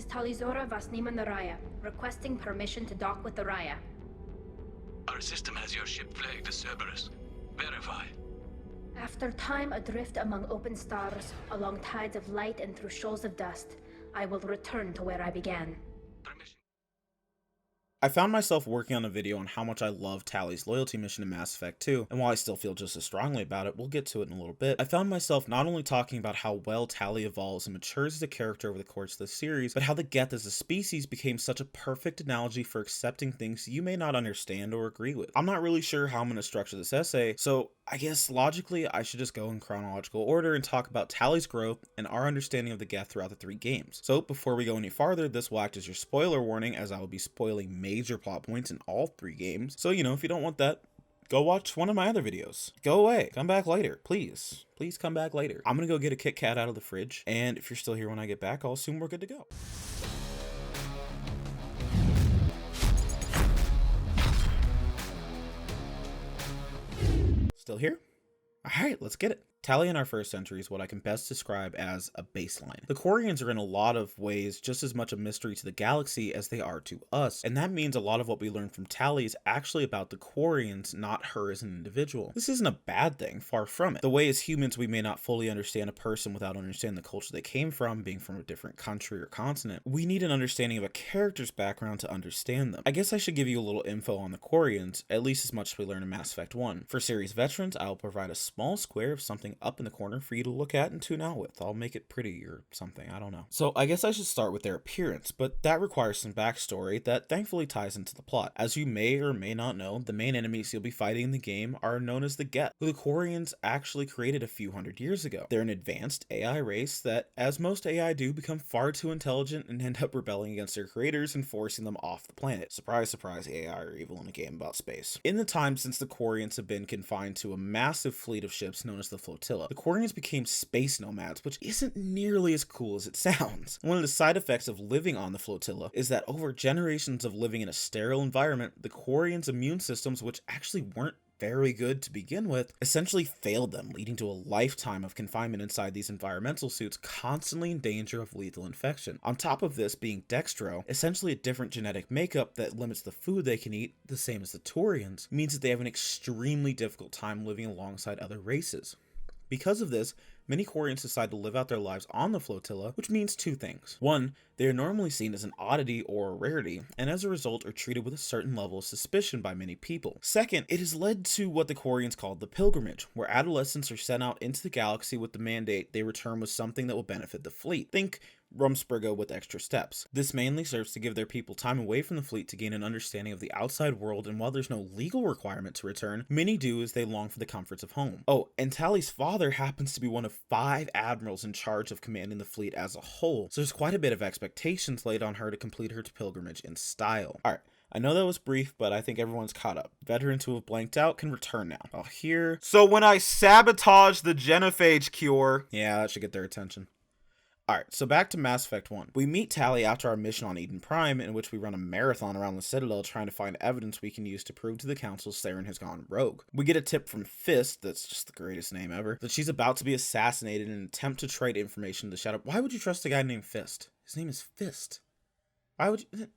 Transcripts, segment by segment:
is Tali'Zorah Vasnima Naraya, requesting permission to dock with the Raya. Our system has your ship flagged as Cerberus. Verify. After time adrift among open stars, along tides of light and through shoals of dust, I will return to where I began. Permission. I found myself working on a video on how much I love Tali's loyalty mission in Mass Effect 2, and while I still feel just as strongly about it, we'll get to it in a little bit, I found myself not only talking about how well Tali evolves and matures as a character over the course of the series, but how the Geth as a species became such a perfect analogy for accepting things you may not understand or agree with. I'm not really sure how I'm going to structure this essay, so I guess logically I should just go in chronological order and talk about Tali's growth and our understanding of the Geth throughout the 3 games. So before we go any farther, this will act as your spoiler warning, as I will be spoiling major plot points in all 3 games. So, if you don't want that, go watch one of my other videos. Go away. Come back later. Please. Please come back later. I'm gonna go get a Kit Kat out of the fridge, and if you're still here when I get back, I'll assume we're good to go. Still here? Alright, let's get it. Tali in our first century is what I can best describe as a baseline. The Quarians are in a lot of ways just as much a mystery to the galaxy as they are to us, and that means a lot of what we learn from Tali is actually about the Quarians, not her as an individual. This isn't a bad thing, far from it. The way as humans we may not fully understand a person without understanding the culture they came from, being from a different country or continent, we need an understanding of a character's background to understand them. I guess I should give you a little info on the Quarians, at least as much as we learn in Mass Effect 1. For series veterans, I will provide a small square of something up in the corner for you to look at and tune out with. I'll make it pretty or something, I don't know. So I guess I should start with their appearance, but that requires some backstory that thankfully ties into the plot. As you may or may not know, the main enemies you'll be fighting in the game are known as the Geth, who the Quarians actually created a few hundred years ago. They're an advanced AI race that, as most AI do, become far too intelligent and end up rebelling against their creators and forcing them off the planet. Surprise, surprise, AI are evil in a game about space. In the time since the Quarians have been confined to a massive fleet of ships known as the Flotilla, the Quarians became space nomads, which isn't nearly as cool as it sounds. One of the side effects of living on the Flotilla is that over generations of living in a sterile environment, the Quarians' immune systems, which actually weren't very good to begin with, essentially failed them, leading to a lifetime of confinement inside these environmental suits, constantly in danger of lethal infection. On top of this, being dextro, essentially a different genetic makeup that limits the food they can eat, the same as the Taurians, means that they have an extremely difficult time living alongside other races. Because of this, many Quarians decide to live out their lives on the Flotilla, which means 2 things. 1, they are normally seen as an oddity or a rarity, and as a result are treated with a certain level of suspicion by many people. 2nd, it has led to what the Quarians called the pilgrimage, where adolescents are sent out into the galaxy with the mandate they return with something that will benefit the fleet. Think Rumspringa with extra steps. This mainly serves to give their people time away from the fleet to gain an understanding of the outside world, and while there's no legal requirement to return, many do as they long for the comforts of home. Oh, and Tali's father happens to be one of 5 admirals in charge of commanding the fleet as a whole, so there's quite a bit of expectations laid on her to complete her pilgrimage in style. Alright, I know that was brief, but I think everyone's caught up. Veterans who have blanked out can return now. Oh, here. So when I sabotage the genophage cure, yeah, that should get their attention. Alright, so back to Mass Effect 1. We meet Tali after our mission on Eden Prime, in which we run a marathon around the Citadel trying to find evidence we can use to prove to the Council Saren has gone rogue. We get a tip from Fist, that's just the greatest name ever, that she's about to be assassinated in an attempt to trade information to Shadow. Why would you trust a guy named Fist? His name is Fist. Why would you...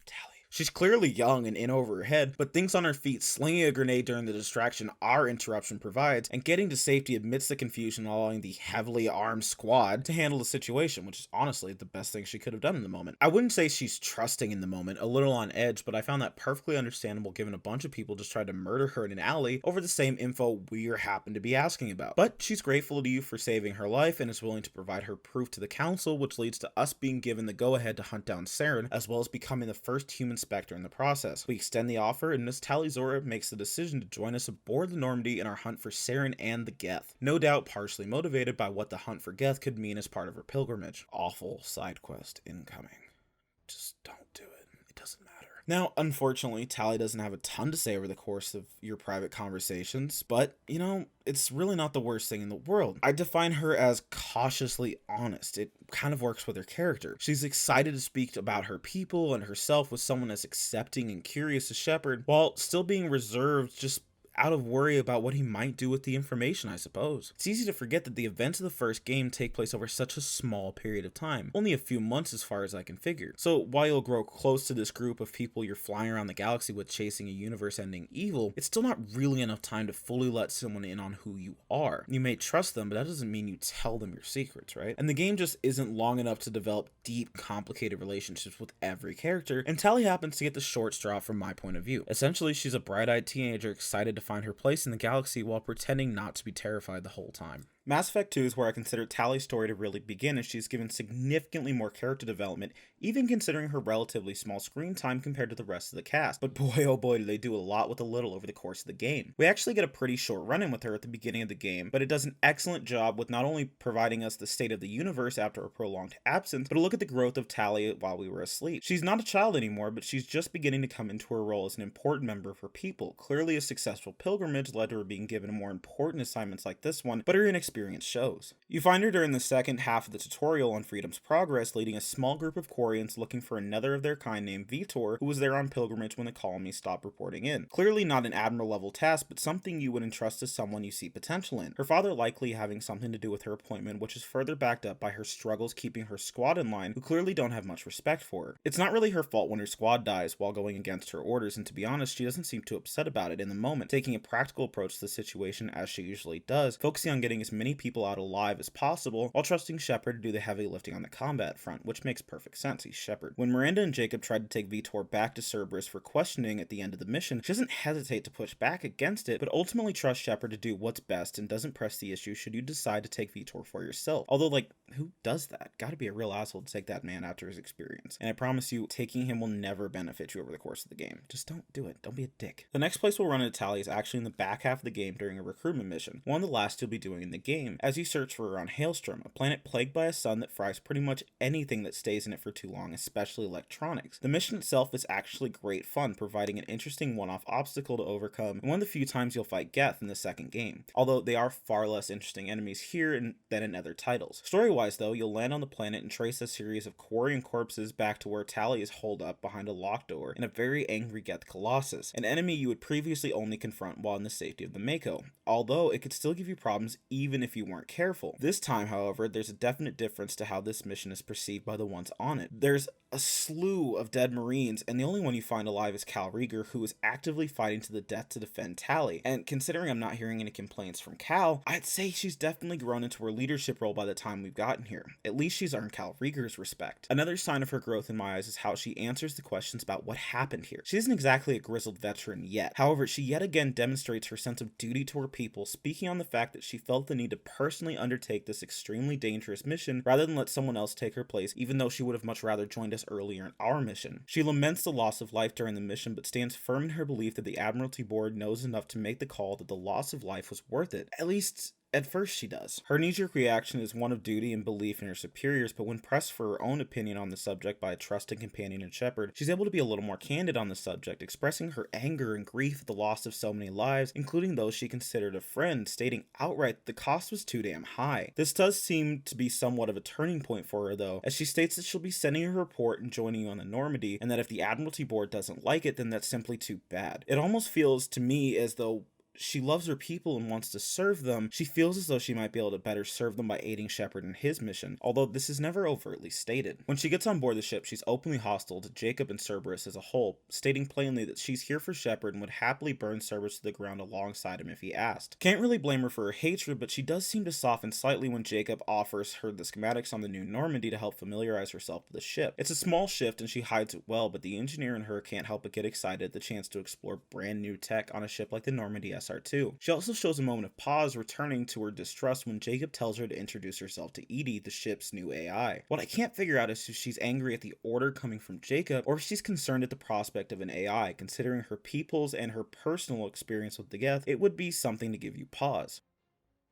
Tali. She's clearly young and in over her head, but thinks on her feet, slinging a grenade during the distraction our interruption provides, and getting to safety amidst the confusion, allowing the heavily armed squad to handle the situation, which is honestly the best thing she could have done in the moment. I wouldn't say she's trusting in the moment, a little on edge, but I found that perfectly understandable given a bunch of people just tried to murder her in an alley over the same info we happen to be asking about. But she's grateful to you for saving her life and is willing to provide her proof to the Council, which leads to us being given the go-ahead to hunt down Saren, as well as becoming the first human Spectre in the process. We extend the offer, and Miss Tali'Zorah makes the decision to join us aboard the Normandy in our hunt for Saren and the Geth. No doubt partially motivated by what the hunt for Geth could mean as part of her pilgrimage. Awful side quest incoming. Just don't do it. It doesn't matter. Now, unfortunately, Tali doesn't have a ton to say over the course of your private conversations, but, it's really not the worst thing in the world. I define her as cautiously honest. It kind of works with her character. She's excited to speak about her people and herself with someone as accepting and curious as Shepard, while still being reserved just out of worry about what he might do with the information, I suppose. It's easy to forget that the events of the first game take place over such a small period of time, only a few months as far as I can figure. So while you'll grow close to this group of people you're flying around the galaxy with chasing a universe-ending evil, it's still not really enough time to fully let someone in on who you are. You may trust them, but that doesn't mean you tell them your secrets, right? And the game just isn't long enough to develop deep, complicated relationships with every character, and Tali happens to get the short straw from my point of view. Essentially, she's a bright-eyed teenager excited to find her place in the galaxy while pretending not to be terrified the whole time. Mass Effect 2 is where I consider Tali's story to really begin, as she's given significantly more character development, even considering her relatively small screen time compared to the rest of the cast. But boy oh boy do they do a lot with a little over the course of the game. We actually get a pretty short run-in with her at the beginning of the game, but it does an excellent job with not only providing us the state of the universe after a prolonged absence, but a look at the growth of Tali while we were asleep. She's not a child anymore, but she's just beginning to come into her role as an important member of her people. Clearly a successful pilgrimage led to her being given more important assignments like this one, but her inexperience shows. You find her during the second half of the tutorial on Freedom's Progress, leading a small group of Quarians looking for another of their kind named Vitor, who was there on pilgrimage when the colony stopped reporting in. Clearly not an admiral level task, but something you would entrust to someone you see potential in. Her father likely having something to do with her appointment, which is further backed up by her struggles keeping her squad in line, who clearly don't have much respect for her. It's not really her fault when her squad dies while going against her orders, and to be honest, she doesn't seem too upset about it in the moment, taking a practical approach to the situation as she usually does, focusing on getting as many people out alive as possible, while trusting Shepard to do the heavy lifting on the combat front, which makes perfect sense, he's Shepard. When Miranda and Jacob tried to take Vitor back to Cerberus for questioning at the end of the mission, she doesn't hesitate to push back against it, but ultimately trusts Shepard to do what's best and doesn't press the issue should you decide to take Vitor for yourself. Although, like, who does that? Gotta be a real asshole to take that man after his experience. And I promise you, taking him will never benefit you over the course of the game. Just don't do it. Don't be a dick. The next place we'll run into Tali is actually in the back half of the game during a recruitment mission, one of the last you'll be doing in the game, as you search for her on Hailstrom, a planet plagued by a sun that fries pretty much anything that stays in it for too long, especially electronics. The mission itself is actually great fun, providing an interesting one-off obstacle to overcome, and one of the few times you'll fight Geth in the second game, although they are far less interesting enemies here than in other titles. Story-wise though, you'll land on the planet and trace a series of Quarian corpses back to where Tali is holed up behind a locked door in a very angry Geth Colossus, an enemy you would previously only confront while in the safety of the Mako, although it could still give you problems even if you weren't careful. This time, however, there's a definite difference to how this mission is perceived by the ones on it. There's a slew of dead Marines, and the only one you find alive is Cal Rieger, who is actively fighting to the death to defend Tali. And considering I'm not hearing any complaints from Cal, I'd say she's definitely grown into her leadership role by the time we've gotten here. At least she's earned Cal Rieger's respect. Another sign of her growth in my eyes is how she answers the questions about what happened here. She isn't exactly a grizzled veteran yet. However, she yet again demonstrates her sense of duty to her people, speaking on the fact that she felt the need to personally undertake this extremely dangerous mission rather than let someone else take her place, even though she would have much rather joined us earlier in our mission. She laments the loss of life during the mission, but stands firm in her belief that the Admiralty Board knows enough to make the call that the loss of life was worth it. At least, at first she does. Her knee-jerk reaction is one of duty and belief in her superiors, but when pressed for her own opinion on the subject by a trusted companion and Shepard, she's able to be a little more candid on the subject, expressing her anger and grief at the loss of so many lives, including those she considered a friend, stating outright that the cost was too damn high. This does seem to be somewhat of a turning point for her though, as she states that she'll be sending a report and joining you on the Normandy, and that if the Admiralty Board doesn't like it, then that's simply too bad. It almost feels to me as though she loves her people and wants to serve them. She feels as though she might be able to better serve them by aiding Shepard in his mission, although this is never overtly stated. When she gets on board the ship, she's openly hostile to Jacob and Cerberus as a whole, stating plainly that she's here for Shepard and would happily burn Cerberus to the ground alongside him if he asked. Can't really blame her for her hatred, but she does seem to soften slightly when Jacob offers her the schematics on the new Normandy to help familiarize herself with the ship. It's a small shift and she hides it well, but the engineer in her can't help but get excited at the chance to explore brand new tech on a ship like the Normandy SR2. She also shows a moment of pause, returning to her distrust when Jacob tells her to introduce herself to Edie, the ship's new AI. What I can't figure out is if she's angry at the order coming from Jacob, or if she's concerned at the prospect of an AI. Considering her people's and her personal experience with the Geth, it would be something to give you pause.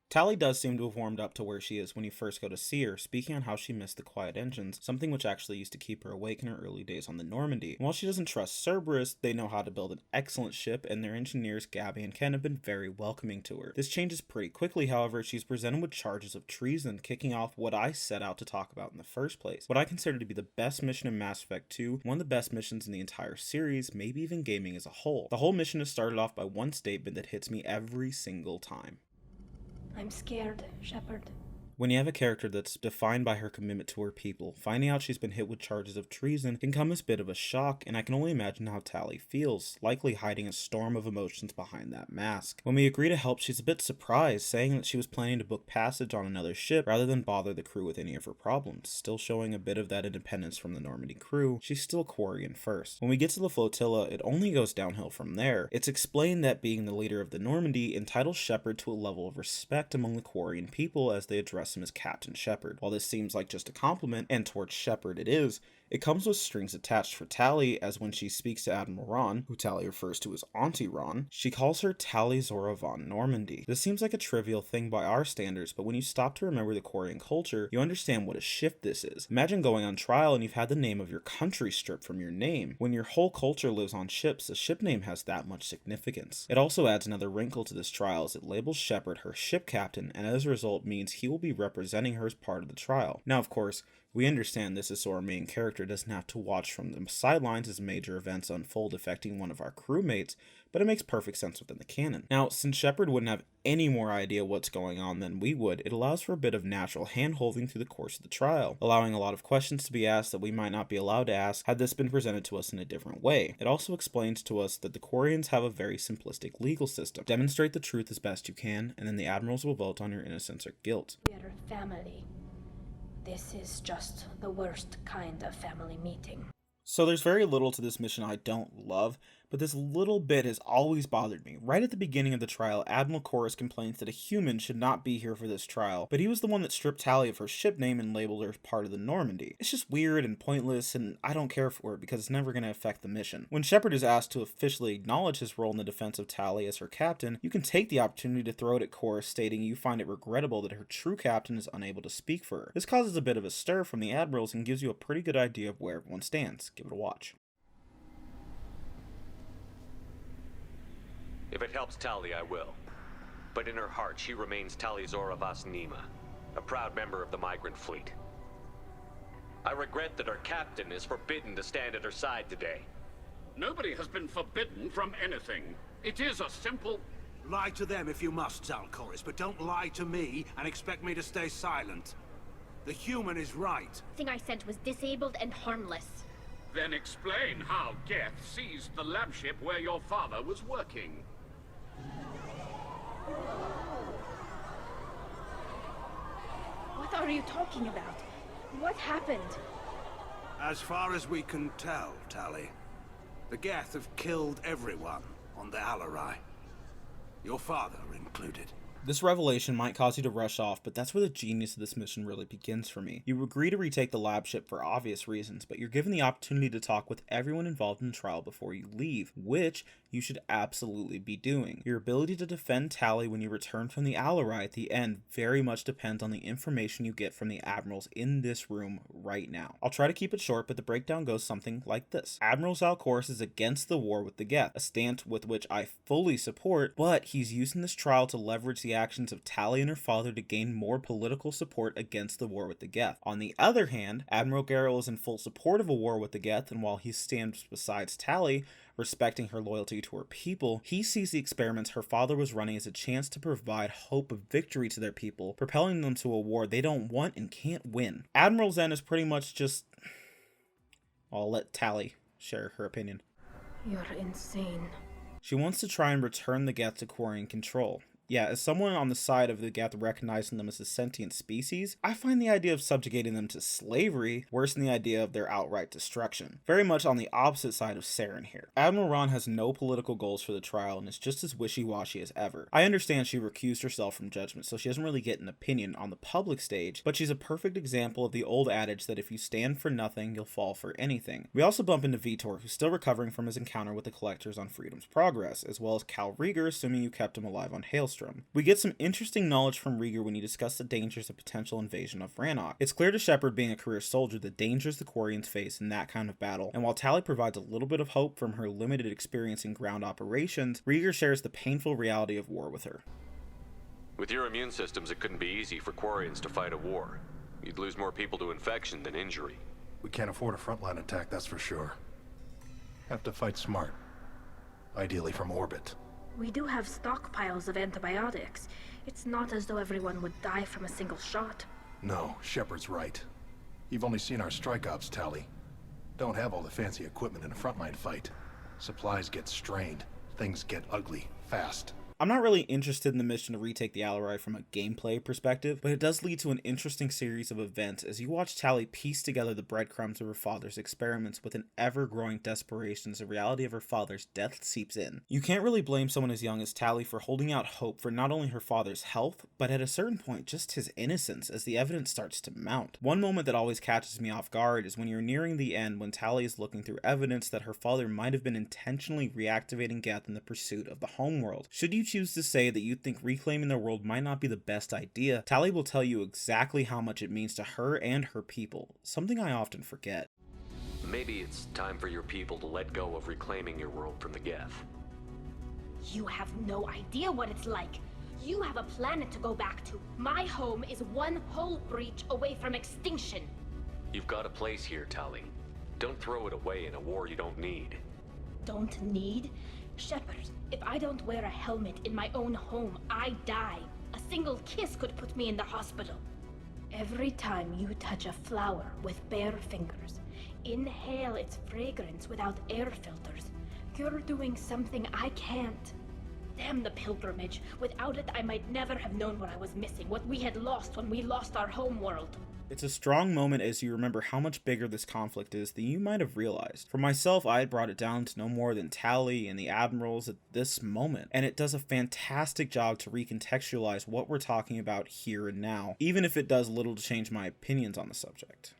Tali does seem to have warmed up to where she is when you first go to see her, speaking on how she missed the quiet engines, something which actually used to keep her awake in her early days on the Normandy. And while she doesn't trust Cerberus, they know how to build an excellent ship, and their engineers Gabby and Ken have been very welcoming to her. This changes pretty quickly, however. She's presented with charges of treason, kicking off what I set out to talk about in the first place. What I consider to be the best mission in Mass Effect 2, one of the best missions in the entire series, maybe even gaming as a whole. The whole mission is started off by one statement that hits me every single time. I'm scared, Shepard. When you have a character that's defined by her commitment to her people, finding out she's been hit with charges of treason can come as a bit of a shock, and I can only imagine how Tali feels, likely hiding a storm of emotions behind that mask. When we agree to help, she's a bit surprised, saying that she was planning to book passage on another ship rather than bother the crew with any of her problems. Still showing a bit of that independence from the Normandy crew, she's still Quarian first. When we get to the flotilla, it only goes downhill from there. It's explained that being the leader of the Normandy entitles Shepard to a level of respect among the Quarian people as they address him as Captain Shepard. While this seems like just a compliment, and towards Shepard it is, it comes with strings attached for Tali, as when she speaks to Admiral Ron, who Tali refers to as Auntie Ron, she calls her Tali'Zorah von Normandy. This seems like a trivial thing by our standards, but when you stop to remember the Quarian culture, you understand what a shift this is. Imagine going on trial and you've had the name of your country stripped from your name. When your whole culture lives on ships, a ship name has that much significance. It also adds another wrinkle to this trial, as it labels Shepard her ship captain, and as a result means he will be representing her as part of the trial. Now, of course, we understand this is so our main character doesn't have to watch from the sidelines as major events unfold affecting one of our crewmates, but it makes perfect sense within the canon. Now, since Shepard wouldn't have any more idea what's going on than we would, it allows for a bit of natural hand-holding through the course of the trial, allowing a lot of questions to be asked that we might not be allowed to ask had this been presented to us in a different way. It also explains to us that the Quarians have a very simplistic legal system. Demonstrate the truth as best you can, and then the admirals will vote on your innocence or guilt. We're family. This is just the worst kind of family meeting. So there's very little to this mission I don't love, but this little bit has always bothered me. Right at the beginning of the trial, Admiral Chorus complains that a human should not be here for this trial, but he was the one that stripped Tali of her ship name and labeled her as part of the Normandy. It's just weird and pointless, and I don't care for it because it's never going to affect the mission. When Shepard is asked to officially acknowledge his role in the defense of Tali as her captain, you can take the opportunity to throw it at Chorus, stating you find it regrettable that her true captain is unable to speak for her. This causes a bit of a stir from the admirals and gives you a pretty good idea of where everyone stands. Give it a watch. If it helps Tali, I will. But in her heart, she remains Tali'Zorah Vas Nima, a proud member of the migrant fleet. I regret that her captain is forbidden to stand at her side today. Nobody has been forbidden from anything. It is a simple... Lie to them if you must, Zalcoris, but don't lie to me and expect me to stay silent. The human is right. The thing I sent was disabled and harmless. Then explain how Geth seized the lab ship where your father was working. What are you talking about? What happened? As far as we can tell, Tali, the Geth have killed everyone on the Alarai. Your father included. This revelation might cause you to rush off, but that's where the genius of this mission really begins for me. You agree to retake the lab ship for obvious reasons, but you're given the opportunity to talk with everyone involved in the trial before you leave, which you should absolutely be doing. Your ability to defend Tali when you return from the Alarai at the end very much depends on the information you get from the admirals in this room right now. I'll try to keep it short, but the breakdown goes something like this. Admiral Zalcoris is against the war with the Geth, a stance with which I fully support, but he's using this trial to leverage the actions of Tali and her father to gain more political support against the war with the Geth. On the other hand, Admiral Garrel is in full support of a war with the Geth, and while he stands beside Tali, respecting her loyalty to her people, he sees the experiments her father was running as a chance to provide hope of victory to their people, propelling them to a war they don't want and can't win. Admiral Zen is pretty much just... I'll let Tali share her opinion. You're insane. She wants to try and return the Geth to Quarian control. Yeah, as someone on the side of the Geth recognizing them as a sentient species, I find the idea of subjugating them to slavery worse than the idea of their outright destruction. Very much on the opposite side of Saren here. Admiral Ron has no political goals for the trial and is just as wishy-washy as ever. I understand she recused herself from judgment, so she doesn't really get an opinion on the public stage, but she's a perfect example of the old adage that if you stand for nothing, you'll fall for anything. We also bump into Vitor, who's still recovering from his encounter with the collectors on Freedom's Progress, as well as Cal Rieger, assuming you kept him alive on Hailstorm. maelstrom. We get some interesting knowledge from Rieger when he discussed the dangers of potential invasion of Rannoch. It's clear to Shepard, being a career soldier, the dangers the Quarians face in that kind of battle, and while Tali provides a little bit of hope from her limited experience in ground operations, Rieger shares the painful reality of war with her. With your immune systems, it couldn't be easy for Quarians to fight a war. You'd lose more people to infection than injury. We can't afford a frontline attack, that's for sure. Have to fight smart. Ideally from orbit. We do have stockpiles of antibiotics. It's not as though everyone would die from a single shot. No, Shepard's right. You've only seen our strike ops, Tali. Don't have all the fancy equipment in a frontline fight. Supplies get strained. Things get ugly, fast. I'm not really interested in the mission to retake the Alarai from a gameplay perspective, but it does lead to an interesting series of events as you watch Tali piece together the breadcrumbs of her father's experiments with an ever-growing desperation as the reality of her father's death seeps in. You can't really blame someone as young as Tali for holding out hope for not only her father's health, but at a certain point just his innocence as the evidence starts to mount. One moment that always catches me off guard is when you're nearing the end when Tali is looking through evidence that her father might have been intentionally reactivating Geth in the pursuit of the homeworld. Should you choose to say that you think reclaiming the world might not be the best idea, Tali will tell you exactly how much it means to her and her people, something I often forget. Maybe it's time for your people to let go of reclaiming your world from the Geth. You have no idea what it's like. You have a planet to go back to. My home is one hull breach away from extinction. You've got a place here, Tali. Don't throw it away in a war you don't need. Don't need? Shepard, if I don't wear a helmet in my own home, I die. A single kiss could put me in the hospital. Every time you touch a flower with bare fingers, inhale its fragrance without air filters, you're doing something I can't. Damn the pilgrimage. Without it, I might never have known what I was missing, what we had lost when we lost our home world. It's a strong moment as you remember how much bigger this conflict is than you might have realized. For myself, I had brought it down to no more than Tali and the admirals at this moment, and it does a fantastic job to recontextualize what we're talking about here and now, even if it does little to change my opinions on the subject.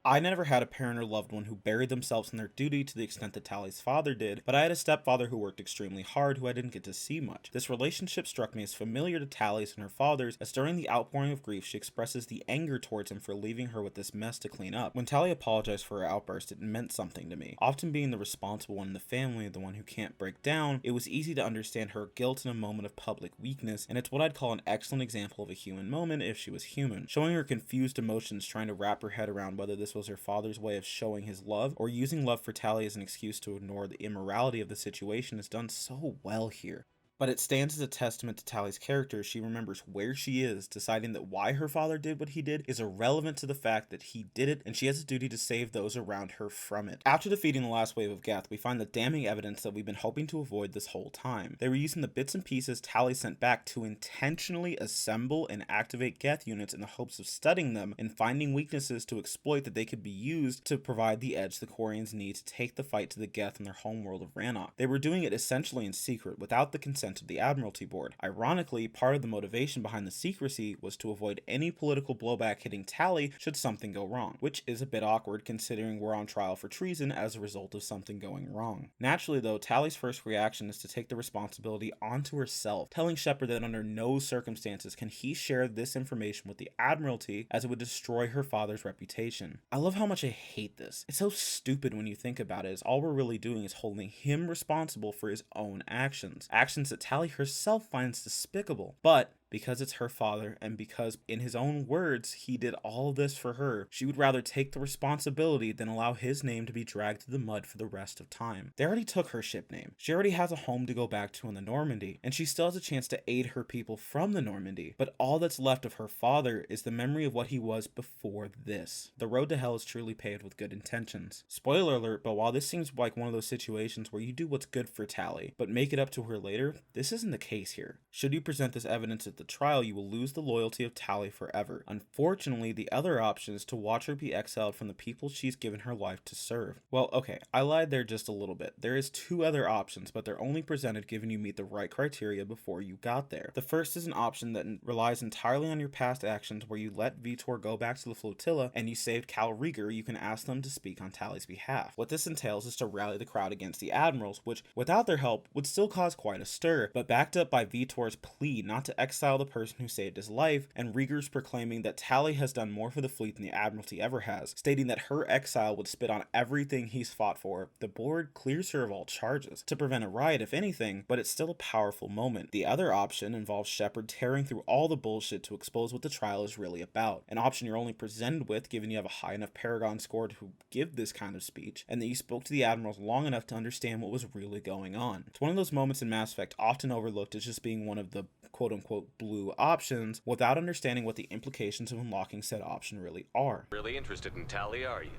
I never had a parent or loved one who buried themselves in their duty to the extent that Tali's father did, but I had a stepfather who worked extremely hard who I didn't get to see much. This relationship struck me as familiar to Tali's and her father's, as during the outpouring of grief she expresses the anger towards him for leaving her with this mess to clean up. When Tali apologized for her outburst, it meant something to me. Often being the responsible one in the family, the one who can't break down, it was easy to understand her guilt in a moment of public weakness, and it's what I'd call an excellent example of a human moment if she was human. Showing her confused emotions, trying to wrap her head around whether this was her father's way of showing his love or using love for Tali as an excuse to ignore the immorality of the situation is done so well here. But it stands as a testament to Tali's character. She remembers where she is, deciding that why her father did what he did is irrelevant to the fact that he did it, and she has a duty to save those around her from it. After defeating the last wave of Geth, we find the damning evidence that we've been hoping to avoid this whole time. They were using the bits and pieces Tali sent back to intentionally assemble and activate Geth units in the hopes of studying them and finding weaknesses to exploit that they could be used to provide the edge the Quarians need to take the fight to the Geth in their homeworld of Rannoch. They were doing it essentially in secret, without the consent of the Admiralty Board. Ironically, part of the motivation behind the secrecy was to avoid any political blowback hitting Tali should something go wrong, which is a bit awkward considering we're on trial for treason as a result of something going wrong. Naturally though, Tali's first reaction is to take the responsibility onto herself, telling Shepard that under no circumstances can he share this information with the Admiralty as it would destroy her father's reputation. I love how much I hate this. It's so stupid when you think about it, as all we're really doing is holding him responsible for his own actions. Actions that Tali herself finds despicable, but because it's her father and because, in his own words, he did all this for her, she would rather take the responsibility than allow his name to be dragged through the mud for the rest of time. They already took her ship name. She already has a home to go back to in the Normandy, and she still has a chance to aid her people from the Normandy. But all that's left of her father is the memory of what he was before this. The road to hell is truly paved with good intentions. Spoiler alert, but while this seems like one of those situations where you do what's good for Tali, but make it up to her later, this isn't the case here. Should you present this evidence at the trial, you will lose the loyalty of Tali forever. Unfortunately, the other option is to watch her be exiled from the people she's given her life to serve. Well, okay, I lied there just a little bit. There is two other options, but they're only presented given you meet the right criteria before you got there. The first is an option that relies entirely on your past actions, where you let Vitor go back to the flotilla and you saved Cal Rieger. You can ask them to speak on Tali's behalf. What this entails is to rally the crowd against the admirals, which, without their help, would still cause quite a stir. sure, but backed up by Vitor's plea not to exile the person who saved his life, and Rieger's proclaiming that Tali has done more for the fleet than the Admiralty ever has, stating that her exile would spit on everything he's fought for. The board clears her of all charges, to prevent a riot if anything, but it's still a powerful moment. The other option involves Shepard tearing through all the bullshit to expose what the trial is really about, an option you're only presented with given you have a high enough Paragon score to give this kind of speech, and that you spoke to the Admirals long enough to understand what was really going on. It's one of those moments in Mass Effect often overlooked as just being one of the quote-unquote blue options without understanding what the implications of unlocking said option really are. Really interested in Tali, are you?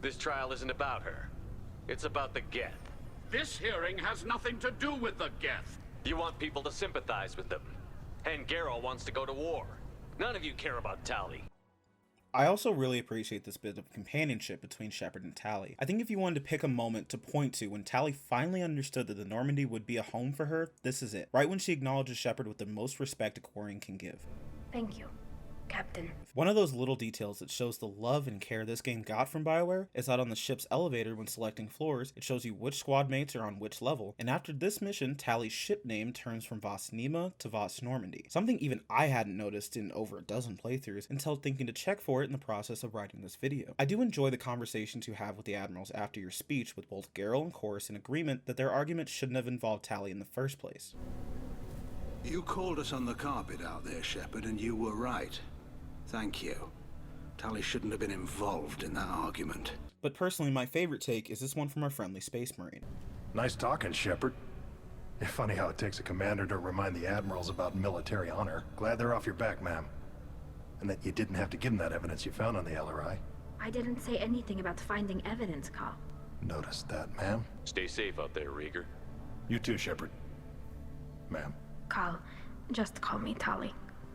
This trial isn't about her. It's about the Geth. This hearing has nothing to do with the Geth. You want people to sympathize with them. And Garrow wants to go to war. None of you care about Tali. I also really appreciate this bit of companionship between Shepard and Tali. I think if you wanted to pick a moment to point to when Tali finally understood that the Normandy would be a home for her, this is it. Right when she acknowledges Shepard with the most respect a Quarian can give. Thank you, Captain. One of those little details that shows the love and care this game got from BioWare is that on the ship's elevator when selecting floors, it shows you which squad mates are on which level, and after this mission, Tali's ship name turns from Vos Nima to Vos Normandy. Something even I hadn't noticed in over a dozen playthroughs until thinking to check for it in the process of writing this video. I do enjoy the conversations you have with the Admirals after your speech, with both Garrel and Chorus in agreement that their argument shouldn't have involved Tali in the first place. You called us on the carpet out there, Shepard, and you were right. Thank you. Tali shouldn't have been involved in that argument. But personally, my favorite take is this one from our friendly Space Marine. Nice talking, Shepard. It's funny how it takes a commander to remind the admirals about military honor. Glad they're off your back, ma'am. And that you didn't have to give them that evidence you found on the LRI. I didn't say anything about finding evidence, Carl. Noticed that, ma'am. Stay safe out there, Rieger. You too, Shepard. Ma'am. Carl, just call me Tali.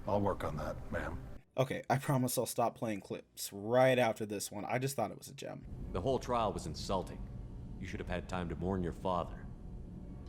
I'll work on that, ma'am. Okay, I promise I'll stop playing clips right after this one. I just thought it was a gem. The whole trial was insulting. You should have had time to mourn your father.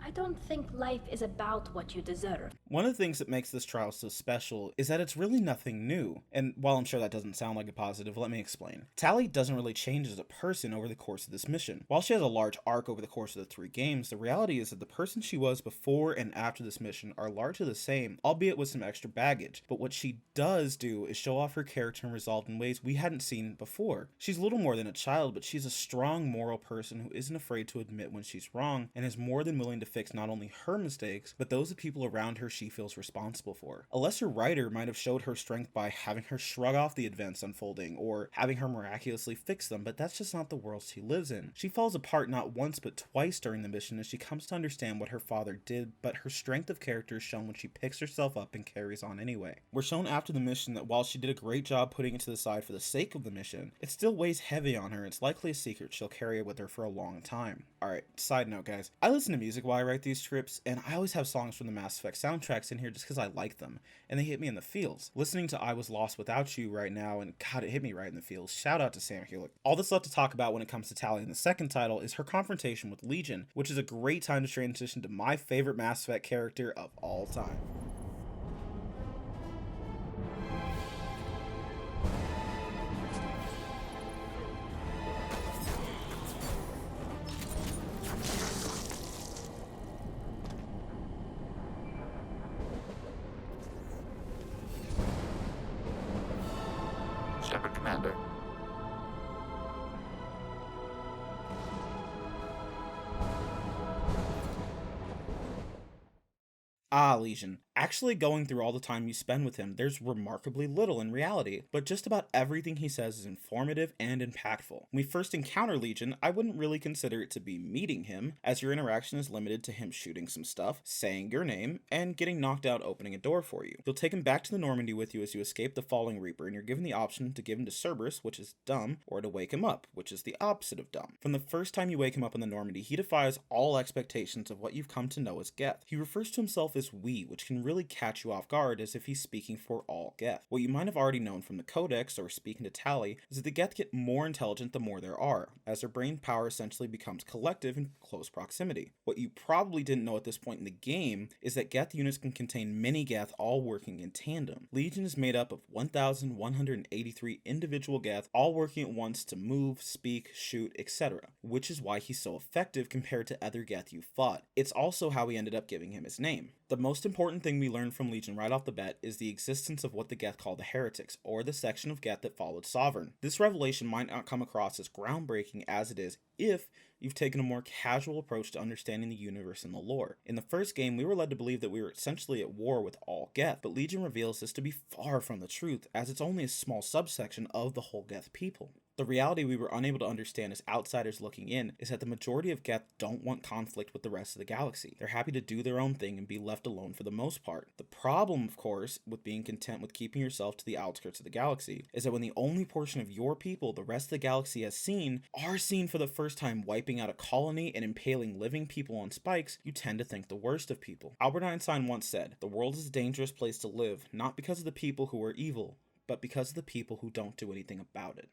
I don't think life is about what you deserve. One of the things that makes this trial so special is that it's really nothing new. And while I'm sure that doesn't sound like a positive, let me explain. Tali doesn't really change as a person over the course of this mission. While she has a large arc over the course of the 3 games, the reality is that the person she was before and after this mission are largely the same, albeit with some extra baggage. But what she does do is show off her character and resolve in ways we hadn't seen before. She's little more than a child, but she's a strong moral person who isn't afraid to admit when she's wrong and is more than willing to fix not only her mistakes, but those of people around her she feels responsible for. A lesser writer might have showed her strength by having her shrug off the events unfolding, or having her miraculously fix them, but that's just not the world she lives in. She falls apart not once but twice during the mission as she comes to understand what her father did, but her strength of character is shown when she picks herself up and carries on anyway. We're shown after the mission that while she did a great job putting it to the side for the sake of the mission, it still weighs heavy on her. It's likely a secret she'll carry with her for a long time. Alright, side note guys, I listen to music while I write these scripts, and I always have songs from the Mass Effect soundtracks in here just because I like them, and they hit me in the feels. Listening to I Was Lost Without You right now, and god, it hit me right in the feels. Shout out to Sam Hewlett. All that's left to talk about when it comes to Tali in the second title is her confrontation with Legion, which is a great time to transition to my favorite Mass Effect character of all time. Shepard, Commander. Ah, Legion. Actually going through all the time you spend with him, there's remarkably little in reality, but just about everything he says is informative and impactful. When we first encounter Legion, I wouldn't really consider it to be meeting him, as your interaction is limited to him shooting some stuff, saying your name, and getting knocked out opening a door for you. You'll take him back to the Normandy with you as you escape the Falling Reaper, and you're given the option to give him to Cerberus, which is dumb, or to wake him up, which is the opposite of dumb. From the first time you wake him up in the Normandy, he defies all expectations of what you've come to know as Geth. He refers to himself as we, which can really really catch you off guard as if he's speaking for all Geth. What you might have already known from the Codex or speaking to Tali is that the Geth get more intelligent the more there are, as their brain power essentially becomes collective in close proximity. What you probably didn't know at this point in the game is that Geth units can contain many Geth all working in tandem. Legion is made up of 1,183 individual Geth all working at once to move, speak, shoot, etc., which is why he's so effective compared to other Geth you fought. It's also how we ended up giving him his name. The most important thing we learned from Legion right off the bat is the existence of what the Geth call the Heretics, or the section of Geth that followed Sovereign. This revelation might not come across as groundbreaking as it is if you've taken a more casual approach to understanding the universe and the lore. In the first game, we were led to believe that we were essentially at war with all Geth, but Legion reveals this to be far from the truth, as it's only a small subsection of the whole Geth people. The reality we were unable to understand as outsiders looking in is that the majority of Geth don't want conflict with the rest of the galaxy. They're happy to do their own thing and be left alone for the most part. The problem, of course, with being content with keeping yourself to the outskirts of the galaxy is that when the only portion of your people the rest of the galaxy has seen are seen for the first time wiping out a colony and impaling living people on spikes, you tend to think the worst of people. Albert Einstein once said, "The world is a dangerous place to live, not because of the people who are evil, but because of the people who don't do anything about it."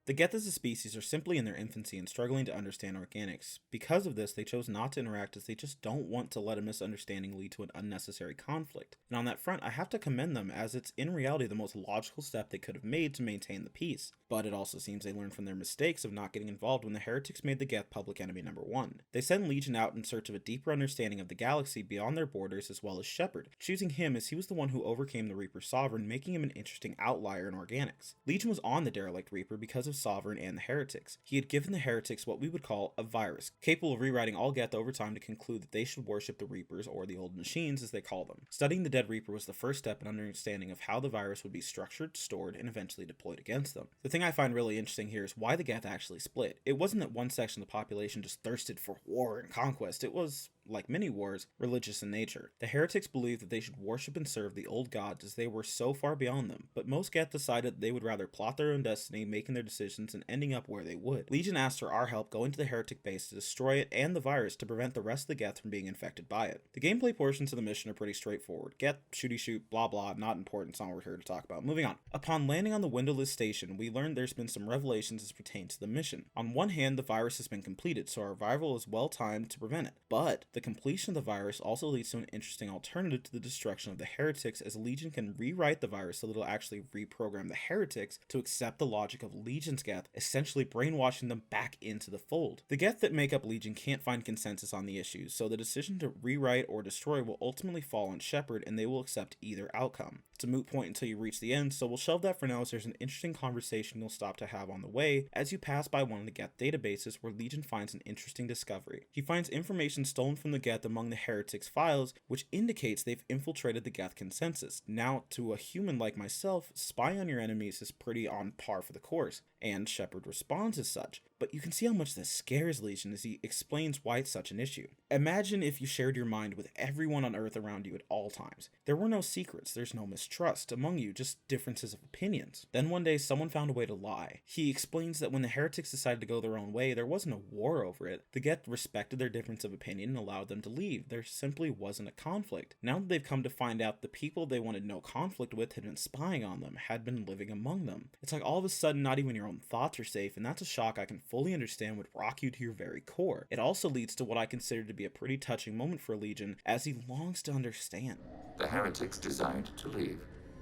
The Geth as a species are simply in their infancy and struggling to understand organics. Because of this, they chose not to interact as they just don't want to let a misunderstanding lead to an unnecessary conflict. And on that front, I have to commend them, as it's in reality the most logical step they could have made to maintain the peace. But it also seems they learned from their mistakes of not getting involved when the Heretics made the Geth public enemy number 1. They sent Legion out in search of a deeper understanding of the galaxy beyond their borders, as well as Shepard, choosing him as he was the one who overcame the Reaper Sovereign, making him an interesting outlier in organics. Legion was on the derelict Reaper because of Sovereign and the Heretics. He had given the Heretics what we would call a virus, capable of rewriting all Geth over time to conclude that they should worship the Reapers, or the Old Machines as they call them. Studying the dead Reaper was the first step in understanding of how the virus would be structured, stored, and eventually deployed against them. The thing I find really interesting here is why the Geth actually split. It wasn't that one section of the population just thirsted for war and conquest. It was, like many wars, religious in nature. The Heretics believed that they should worship and serve the old gods as they were so far beyond them, but most Geth decided they would rather plot their own destiny, making their decisions and ending up where they would. Legion asked for our help going to the Heretic base to destroy it and the virus to prevent the rest of the Geth from being infected by it. The gameplay portions of the mission are pretty straightforward. Geth, shooty shoot, blah blah, not important, it's not what we're here to talk about. Moving on. Upon landing on the windowless station, we learned there's been some revelations as pertains to the mission. On one hand, the virus has been completed, so our arrival is well timed to prevent it. But the completion of the virus also leads to an interesting alternative to the destruction of the Heretics, as Legion can rewrite the virus so that it'll actually reprogram the Heretics to accept the logic of Legion's Geth, essentially brainwashing them back into the fold. The Geth that make up Legion can't find consensus on the issues, so the decision to rewrite or destroy will ultimately fall on Shepard, and they will accept either outcome. It's a moot point until you reach the end, so we'll shelve that for now, as there's an interesting conversation you'll stop to have on the way as you pass by one of the Geth databases where Legion finds an interesting discovery. He finds information stolen from the Geth among the Heretics' files, which indicates they've infiltrated the Geth consensus. Now, to a human like myself, spy on your enemies is pretty on par for the course, and Shepard responds as such. But you can see how much this scares Legion as he explains why it's such an issue. Imagine if you shared your mind with everyone on Earth around you at all times. There were no secrets, there's no mistrust among you, just differences of opinions. Then one day someone found a way to lie. He explains that when the Heretics decided to go their own way, there wasn't a war over it. The Geth respected their difference of opinion and allowed them to leave. There simply wasn't a conflict. Now that they've come to find out the people they wanted no conflict with had been spying on them, had been living among them. It's like all of a sudden not even your own thoughts are safe, and that's a shock I can fully understand would rock you to your very core. It also leads to what I consider to be a pretty touching moment for Legion, as he longs to understand. The Heretics desired to leave.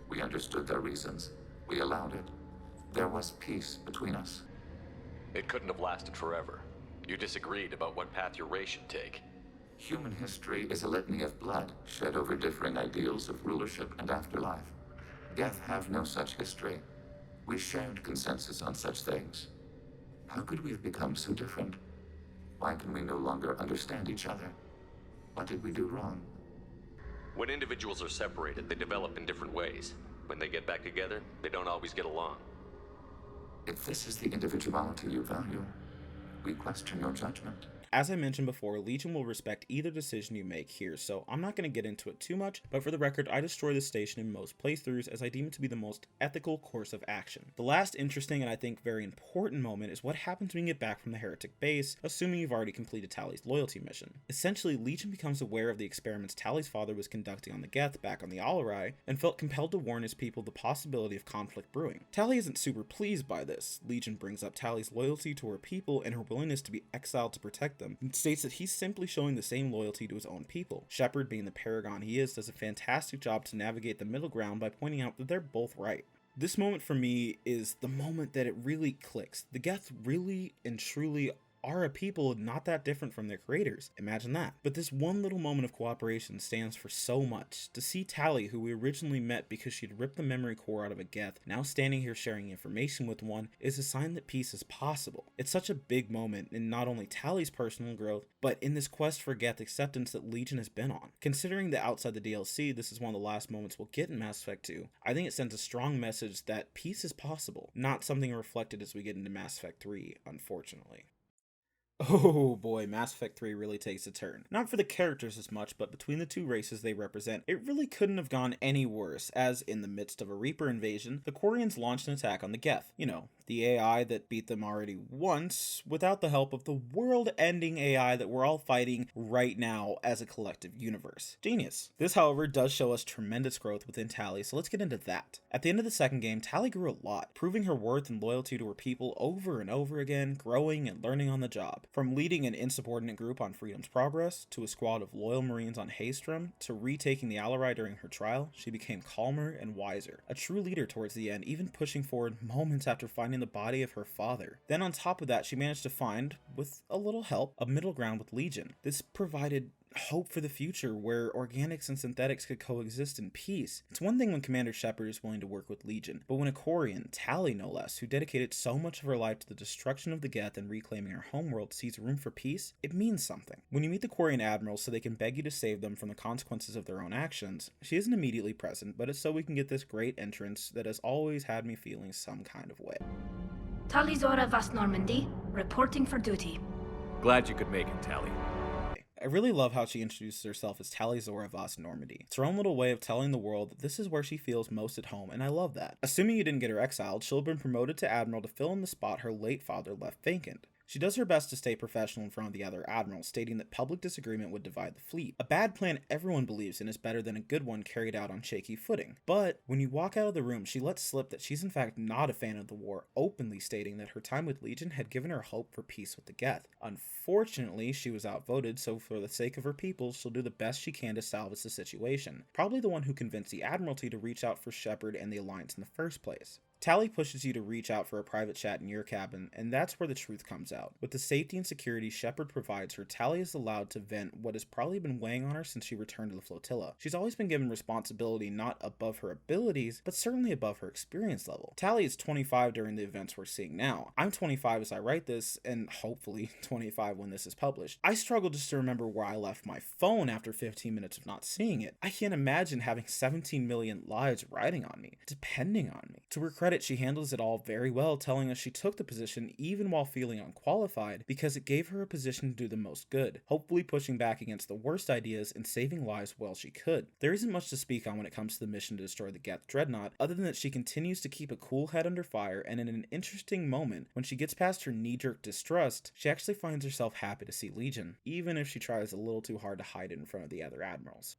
We understood their reasons. We allowed it. There was peace between us. It couldn't have lasted forever. You disagreed about what path your race should take. Human history is a litany of blood shed over differing ideals of rulership and afterlife. Geth have no such history. We shared consensus on such things. How could we have become so different? Why can we no longer understand each other? What did we do wrong? When individuals are separated, they develop in different ways. When they get back together, they don't always get along. If this is the individuality you value, we question your judgment. As I mentioned before, Legion will respect either decision you make here, so I'm not going to get into it too much, but for the record, I destroy this station in most playthroughs as I deem it to be the most ethical course of action. The last interesting and I think very important moment is what happens when you get back from the heretic base, assuming you've already completed Tali's loyalty mission. Essentially, Legion becomes aware of the experiments Tali's father was conducting on the Geth back on the Alarai, and felt compelled to warn his people the possibility of conflict brewing. Tali isn't super pleased by this. Legion brings up Tali's loyalty to her people and her willingness to be exiled to protect them, and states that he's simply showing the same loyalty to his own people. Shepard, being the paragon he is, does a fantastic job to navigate the middle ground by pointing out that they're both right. This moment for me is the moment that it really clicks. The Geth really and truly are a people not that different from their creators. Imagine that. But this one little moment of cooperation stands for so much. To see Tali, who we originally met because she'd ripped the memory core out of a Geth, now standing here sharing information with one, is a sign that peace is possible. It's such a big moment in not only Tali's personal growth, but in this quest for Geth acceptance that Legion has been on. Considering that outside the DLC, this is one of the last moments we'll get in Mass Effect 2, I think it sends a strong message that peace is possible, not something reflected as we get into Mass Effect 3, unfortunately. Oh boy, Mass Effect 3 really takes a turn. Not for the characters as much, but between the two races they represent, it really couldn't have gone any worse, as in the midst of a Reaper invasion, the Quarians launched an attack on the Geth. You know, the AI that beat them already once, without the help of the world-ending AI that we're all fighting right now as a collective universe. Genius. This, however, does show us tremendous growth within Tali, so let's get into that. At the end of the second game, Tali grew a lot, proving her worth and loyalty to her people over and over again, growing and learning on the job. From leading an insubordinate group on Freedom's Progress, to a squad of loyal Marines on Haystrom, to retaking the Alarai during her trial, she became calmer and wiser. A true leader towards the end, even pushing forward moments after finding the body of her father. Then on top of that, she managed to find, with a little help, a middle ground with Legion. This provided hope for the future where organics and synthetics could coexist in peace. It's one thing when Commander Shepard is willing to work with Legion, but when a Quarian, Tali no less, who dedicated so much of her life to the destruction of the Geth and reclaiming her homeworld, sees room for peace, it means something. When you meet the Quarian admirals so they can beg you to save them from the consequences of their own actions, she isn't immediately present, but it's so we can get this great entrance that has always had me feeling some kind of way. Tali'Zorah Vas Normandy, reporting for duty. Glad you could make it, Tali. I really love how she introduces herself as Tali'Zorah Vas Normandy. It's her own little way of telling the world that this is where she feels most at home, and I love that. Assuming you didn't get her exiled, she'll have been promoted to Admiral to fill in the spot her late father left vacant. She does her best to stay professional in front of the other admirals, stating that public disagreement would divide the fleet. A bad plan everyone believes in is better than a good one carried out on shaky footing. But when you walk out of the room, she lets slip that she's in fact not a fan of the war, openly stating that her time with Legion had given her hope for peace with the Geth. Unfortunately, she was outvoted, so for the sake of her people, she'll do the best she can to salvage the situation. Probably the one who convinced the Admiralty to reach out for Shepard and the Alliance in the first place. Tali pushes you to reach out for a private chat in your cabin, and that's where the truth comes out. With the safety and security Shepard provides her, Tali is allowed to vent what has probably been weighing on her since she returned to the flotilla. She's always been given responsibility not above her abilities, but certainly above her experience level. Tali is 25 during the events we're seeing now. I'm 25 as I write this, and hopefully 25 when this is published. I struggle just to remember where I left my phone after 15 minutes of not seeing it. I can't imagine having 17 million lives riding on me, depending on me. To her credit, she handles it all very well, telling us she took the position even while feeling unqualified because it gave her a position to do the most good, hopefully pushing back against the worst ideas and saving lives while she could. There isn't much to speak on when it comes to the mission to destroy the Geth Dreadnought, other than that she continues to keep a cool head under fire, and in an interesting moment, when she gets past her knee-jerk distrust, she actually finds herself happy to see Legion, even if she tries a little too hard to hide it in front of the other admirals.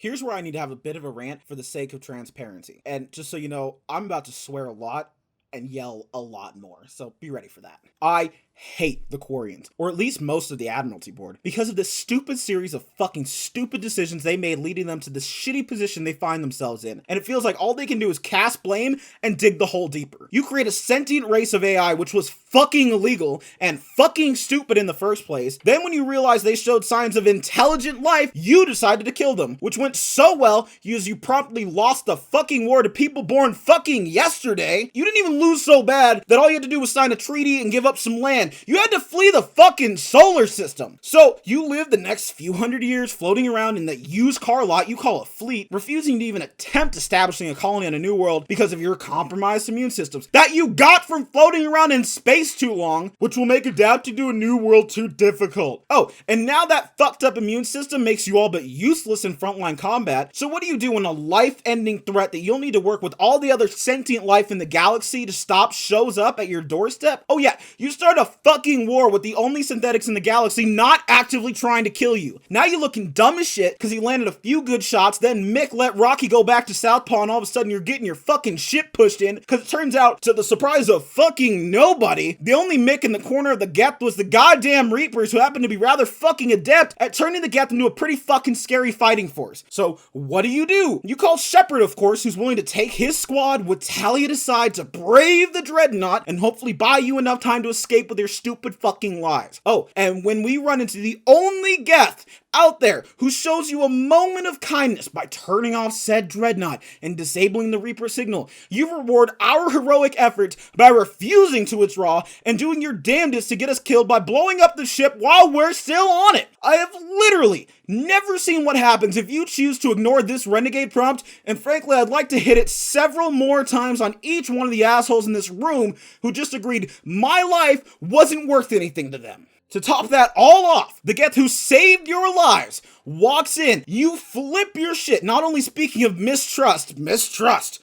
Here's where I need to have a bit of a rant for the sake of transparency. And just so you know, I'm about to swear a lot and yell a lot more, so be ready for that. I hate the Quarians, or at least most of the Admiralty Board, because of this stupid series of fucking stupid decisions they made leading them to this shitty position they find themselves in, and it feels like all they can do is cast blame and dig the hole deeper. You create a sentient race of AI which was fucking illegal and fucking stupid in the first place, then when you realize they showed signs of intelligent life, you decided to kill them, which went so well, you promptly lost the fucking war to people born fucking yesterday. You didn't even lose so bad that all you had to do was sign a treaty and give up some land. man, you had to flee the fucking solar system. So you live the next few hundred years floating around in that used car lot you call a fleet, refusing to even attempt establishing a colony on a new world because of your compromised immune systems that you got from floating around in space too long, which will make adapting to a new world too difficult. Oh, and now that fucked up immune system makes you all but useless in frontline combat. So what do you do when a life-ending threat that you'll need to work with all the other sentient life in the galaxy to stop shows up at your doorstep? Oh yeah, you start a fucking war with the only synthetics in the galaxy not actively trying to kill you. Now you're looking dumb as shit because he landed a few good shots, then Mick let Rocky go back to Southpaw, and all of a sudden you're getting your fucking shit pushed in because it turns out, to the surprise of fucking nobody, the only Mick in the corner of the Geth was the goddamn Reapers, who happened to be rather fucking adept at turning the Geth into a pretty fucking scary fighting force. So what do? You call Shepard, of course, who's willing to take his squad with Talia at his side to brave the Dreadnought and hopefully buy you enough time to escape with your stupid fucking lies. Oh, and when we run into the only Geth out there who shows you a moment of kindness by turning off said Dreadnought and disabling the Reaper signal, you reward our heroic efforts by refusing to withdraw and doing your damnedest to get us killed by blowing up the ship while we're still on it. I have literally never seen what happens if you choose to ignore this renegade prompt, and frankly I'd like to hit it several more times on each one of the assholes in this room who just agreed my life wasn't worth anything to them. To top that all off, the Geth who saved your lives walks in, you flip your shit. Not only speaking of mistrust,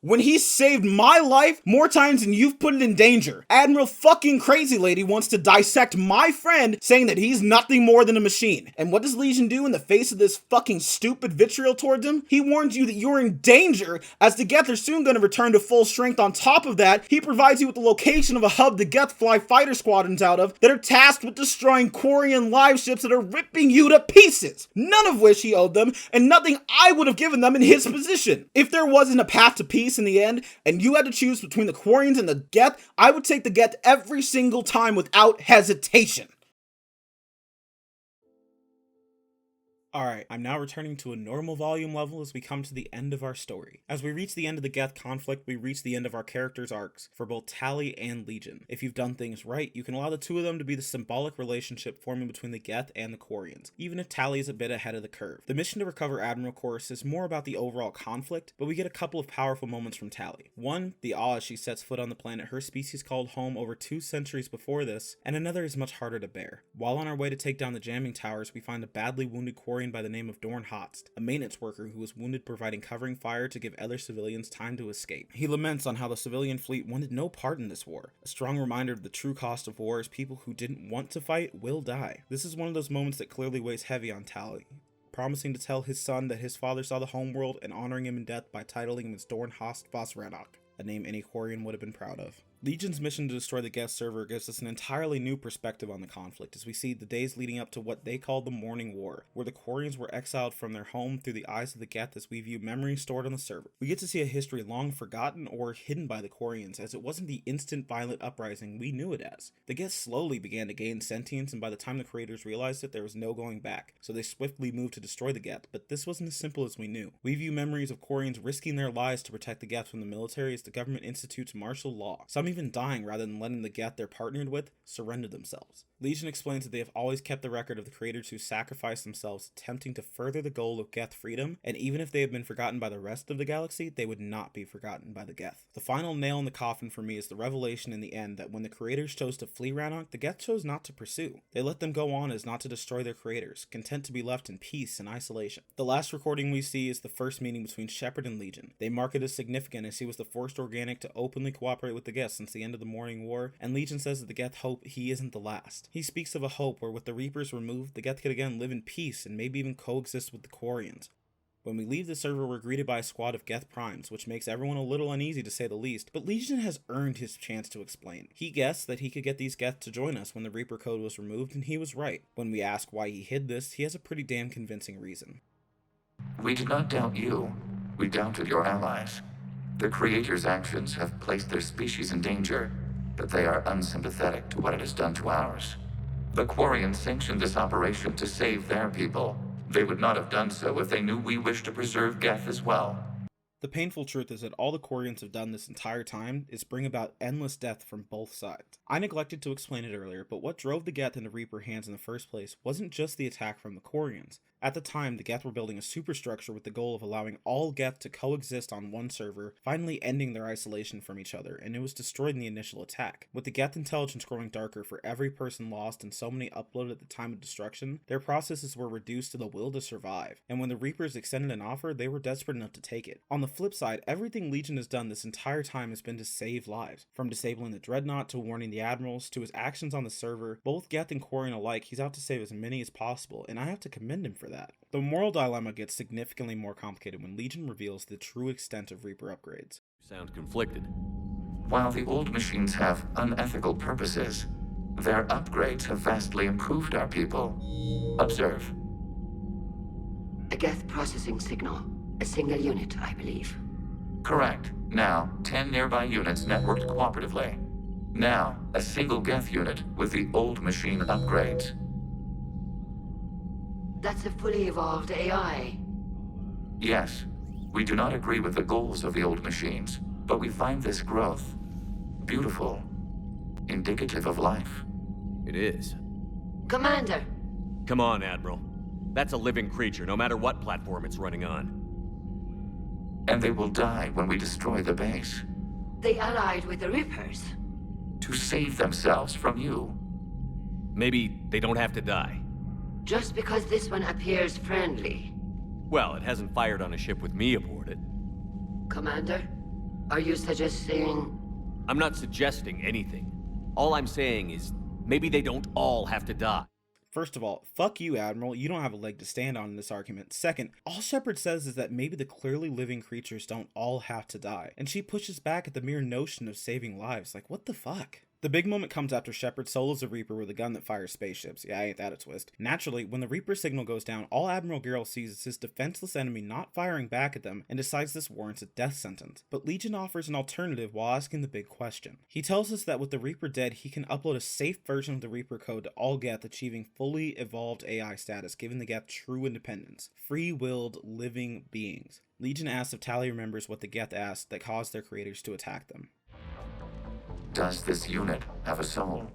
when he saved my life more times than you've put it in danger. Admiral fucking Crazy Lady wants to dissect my friend, saying that he's nothing more than a machine. And what does Legion do in the face of this fucking stupid vitriol towards him? He warns you that you're in danger, as the Geth are soon going to return to full strength. On top of that, he provides you with the location of a hub the Geth fly fighter squadrons out of that are tasked with destroying Quarian live ships that are ripping you to pieces. None of which he owed them, and nothing I would have given them in his position. If there wasn't a path to peace in the end, and you had to choose between the Quarians and the Geth, I would take the Geth every single time without hesitation. Alright, I'm now returning to a normal volume level as we come to the end of our story. As we reach the end of the Geth conflict, we reach the end of our characters' arcs for both Tali and Legion. If you've done things right, you can allow the two of them to be the symbolic relationship forming between the Geth and the Quarians, even if Tali is a bit ahead of the curve. The mission to recover Admiral Course is more about the overall conflict, but we get a couple of powerful moments from Tali. One, the awe as she sets foot on the planet her species called home over 2 centuries before this, and another is much harder to bear. While on our way to take down the jamming towers, we find a badly wounded Quarian by the name of Dorn Hotst, a maintenance worker who was wounded providing covering fire to give other civilians time to escape. He laments on how the civilian fleet wanted no part in this war, a strong reminder of the true cost of war, as people who didn't want to fight will die. This is one of those moments that clearly weighs heavy on Tali, promising to tell his son that his father saw the homeworld and honoring him in death by titling him as Dorn Hotst Vosranok, a name any Quarian would have been proud of. Legion's mission to destroy the Geth server gives us an entirely new perspective on the conflict, as we see the days leading up to what they called the Morning War, where the Quarians were exiled from their home through the eyes of the Geth as we view memories stored on the server. We get to see a history long forgotten or hidden by the Quarians, as it wasn't the instant violent uprising we knew it as. The Geth slowly began to gain sentience, and by the time the creators realized it, there was no going back, so they swiftly moved to destroy the Geth, but this wasn't as simple as we knew. We view memories of Quarians risking their lives to protect the Geth from the military as the government institutes martial law, some even dying rather than letting the Geth they're partnered with surrender themselves. Legion explains that they have always kept the record of the creators who sacrificed themselves attempting to further the goal of Geth freedom, and even if they have been forgotten by the rest of the galaxy, they would not be forgotten by the Geth. The final nail in the coffin for me is the revelation in the end that when the creators chose to flee Rannoch, the Geth chose not to pursue. They let them go on as not to destroy their creators, content to be left in peace and isolation. The last recording we see is the first meeting between Shepard and Legion. They mark it as significant as he was the first organic to openly cooperate with the Geth since the end of the Morning War, and Legion says that the Geth hope he isn't the last. He speaks of a hope where with the Reapers removed, the Geth could again live in peace and maybe even coexist with the Quarians. When we leave the server, we're greeted by a squad of Geth Primes, which makes everyone a little uneasy to say the least, but Legion has earned his chance to explain. He guessed that he could get these Geth to join us when the Reaper code was removed, and he was right. When we ask why he hid this, he has a pretty damn convincing reason. We did not doubt you. We doubted your allies. The Creator's actions have placed their species in danger, but they are unsympathetic to what it has done to ours. The Quarians sanctioned this operation to save their people. They would not have done so if they knew we wished to preserve Geth as well. The painful truth is that all the Quarians have done this entire time is bring about endless death from both sides. I neglected to explain it earlier, but what drove the Geth into Reaper hands in the first place wasn't just the attack from the Quarians. At the time, the Geth were building a superstructure with the goal of allowing all Geth to coexist on one server, finally ending their isolation from each other, and it was destroyed in the initial attack. With the Geth intelligence growing darker for every person lost and so many uploaded at the time of destruction, their processes were reduced to the will to survive, and when the Reapers extended an offer, they were desperate enough to take it. On the flip side, everything Legion has done this entire time has been to save lives. From disabling the Dreadnought to warning the Admirals to his actions on the server, both Geth and Quarian alike, he's out to save as many as possible, and I have to commend him for that. The moral dilemma gets significantly more complicated when Legion reveals the true extent of Reaper upgrades. You sound conflicted. While the old machines have unethical purposes, their upgrades have vastly improved our people. Observe. A Geth processing signal. A single unit, I believe. Correct. Now, 10 nearby units networked cooperatively. Now, a single Geth unit with the old machine upgrades. That's a fully evolved AI. Yes, we do not agree with the goals of the old machines, but we find this growth beautiful, indicative of life. It is. Commander! Come on, Admiral. That's a living creature, no matter what platform it's running on. And they will die when we destroy the base. They allied with the Reapers. To save themselves from you. Maybe they don't have to die. Just because this one appears friendly. Well, it hasn't fired on a ship with me aboard it. Commander, are you suggesting... I'm not suggesting anything. All I'm saying is, maybe they don't all have to die. First of all, fuck you, Admiral. You don't have a leg to stand on in this argument. Second, all Shepard says is that maybe the clearly living creatures don't all have to die. And she pushes back at the mere notion of saving lives. Like, what the fuck? The big moment comes after Shepard solos a Reaper with a gun that fires spaceships. Yeah, ain't that a twist. Naturally, when the Reaper signal goes down, all Admiral Geralt sees is his defenseless enemy not firing back at them and decides this warrants a death sentence. But Legion offers an alternative while asking the big question. He tells us that with the Reaper dead, he can upload a safe version of the Reaper code to all Geth, achieving fully evolved AI status, giving the Geth true independence. Free-willed, living beings. Legion asks if Tali remembers what the Geth asked that caused their creators to attack them. Does this unit have a soul?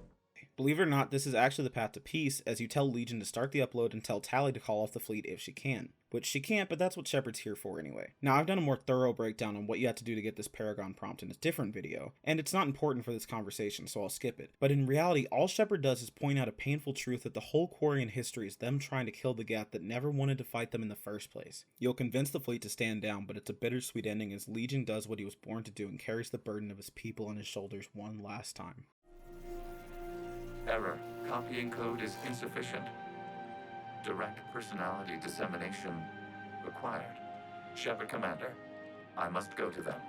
Believe it or not, this is actually the path to peace, as you tell Legion to start the upload and tell Tali to call off the fleet if she can. Which she can't, but that's what Shepard's here for anyway. Now, I've done a more thorough breakdown on what you have to do to get this Paragon prompt in a different video, and it's not important for this conversation, so I'll skip it. But in reality, all Shepard does is point out a painful truth that the whole Quarian history is them trying to kill the Geth that never wanted to fight them in the first place. You'll convince the fleet to stand down, but it's a bittersweet ending as Legion does what he was born to do and carries the burden of his people on his shoulders one last time. Error. Copying code is insufficient. Direct personality dissemination required. Shepard Commander, I must go to them.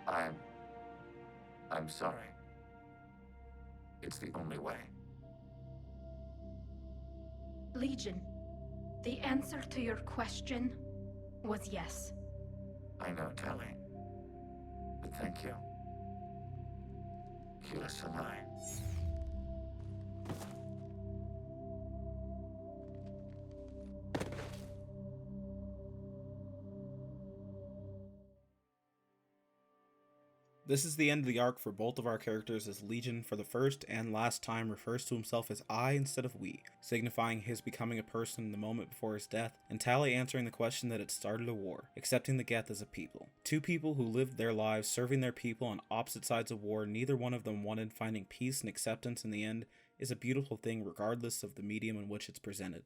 I'm sorry. It's the only way. Legion, the answer to your question was yes. I know, Tali. But thank you. Kila Sanai. This is the end of the arc for both of our characters, as Legion for the first and last time refers to himself as I instead of we, signifying his becoming a person in the moment before his death, and Tali answering the question that had started a war, accepting the Geth as a people. Two people who lived their lives serving their people on opposite sides of war, neither one of them wanted, finding peace and acceptance in the end is a beautiful thing regardless of the medium in which it's presented.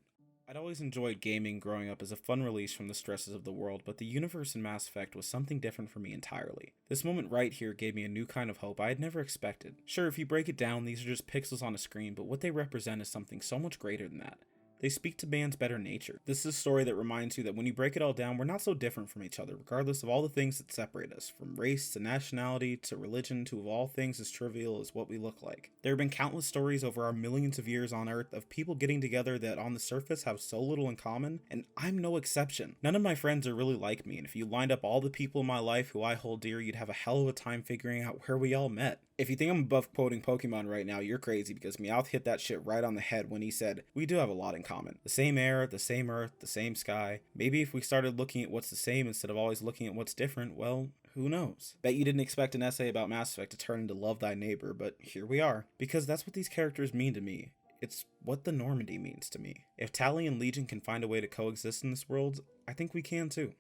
I'd always enjoyed gaming growing up as a fun release from the stresses of the world, but the universe in Mass Effect was something different for me entirely. This moment right here gave me a new kind of hope I had never expected. Sure, if you break it down, these are just pixels on a screen, but what they represent is something so much greater than that. They speak to man's better nature. This is a story that reminds you that when you break it all down, we're not so different from each other, regardless of all the things that separate us, from race to nationality to religion to of all things as trivial as what we look like. There have been countless stories over our millions of years on Earth of people getting together that on the surface have so little in common, and I'm no exception. None of my friends are really like me, and if you lined up all the people in my life who I hold dear, you'd have a hell of a time figuring out where we all met. If you think I'm above quoting Pokemon right now, you're crazy, because Meowth hit that shit right on the head when he said, we do have a lot in common. The same air, the same earth, the same sky. Maybe if we started looking at what's the same instead of always looking at what's different, well, who knows? Bet you didn't expect an essay about Mass Effect to turn into Love Thy Neighbor, but here we are. Because that's what these characters mean to me. It's what the Normandy means to me. If Tali and Legion can find a way to coexist in this world, I think we can too.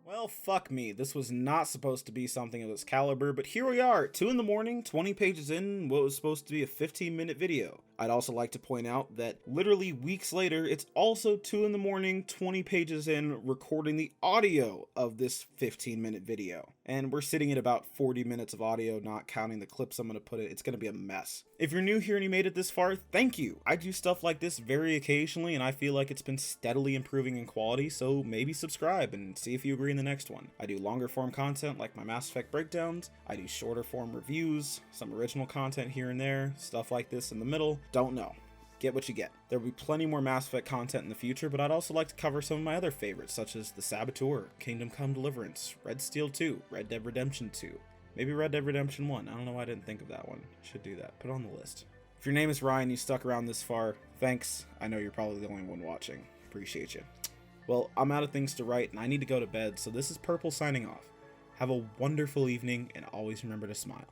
Well, fuck me. This was not supposed to be something of this caliber, but here we are, 2 in the morning, 20 pages in what was supposed to be a 15-minute video. I'd also like to point out that literally weeks later, it's also 2 in the morning, 20 pages in, recording the audio of this 15-minute video. And we're sitting at about 40 minutes of audio, not counting the clips I'm going to put in. It's going to be a mess. If you're new here and you made it this far, thank you. I do stuff like this very occasionally, and I feel like it's been steadily improving in quality, so maybe subscribe and see if you agree in the next one. I do longer form content like my Mass Effect breakdowns. I do shorter form reviews, some original content here and there, stuff like this in the middle. Don't know. Get what you get. There will be plenty more Mass Effect content in the future, but I'd also like to cover some of my other favorites, such as The Saboteur, Kingdom Come Deliverance, Red Steel 2, Red Dead Redemption 2, maybe Red Dead Redemption 1. I don't know why I didn't think of that one. Should do that. Put it on the list. If your name is Ryan, you stuck around this far, thanks. I know you're probably the only one watching. Appreciate you. Well, I'm out of things to write and I need to go to bed, so this is Purple signing off. Have a wonderful evening and always remember to smile.